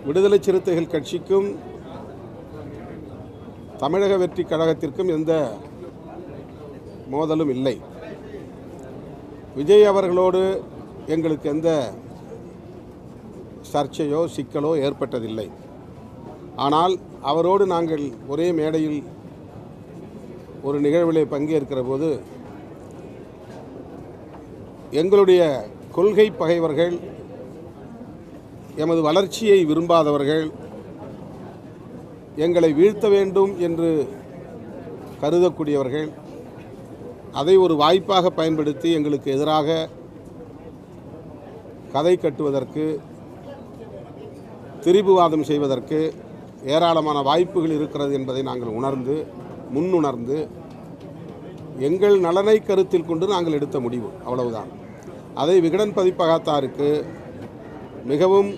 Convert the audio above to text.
விடுதலை சிறுத்தைகள் கட்சிக்கும் தமிழக வெற்றி கழகத்திற்கும் எந்த மோதலும் இல்லை. விஜய் அவர்களோடு எங்களுக்கு எந்த சர்ச்சையோ சிக்கலோ ஏற்பட்டதில்லை. ஆனால் அவரோடு நாங்கள் ஒரே மேடையில் ஒரு நிகழ்விலே பங்கேற்கிற போது எங்களுடைய கொள்கை பகைவர்கள், எமது வளர்ச்சியை விரும்பாதவர்கள், எங்களை வீழ்த்த வேண்டும் என்று கருதக்கூடியவர்கள் அதை ஒரு வாய்ப்பாக பயன்படுத்தி எங்களுக்கு எதிராக கதை கட்டுவதற்கு, திரிபுவாதம் செய்வதற்கு ஏராளமான வாய்ப்புகள் இருக்கிறது என்பதை நாங்கள் முன்னுணர்ந்து எங்கள் நலனை கருத்தில் கொண்டு நாங்கள் எடுத்த முடிவு, அவ்வளவுதான். அதை விகடன் பதிப்பகத்தாருக்கு மிகவும்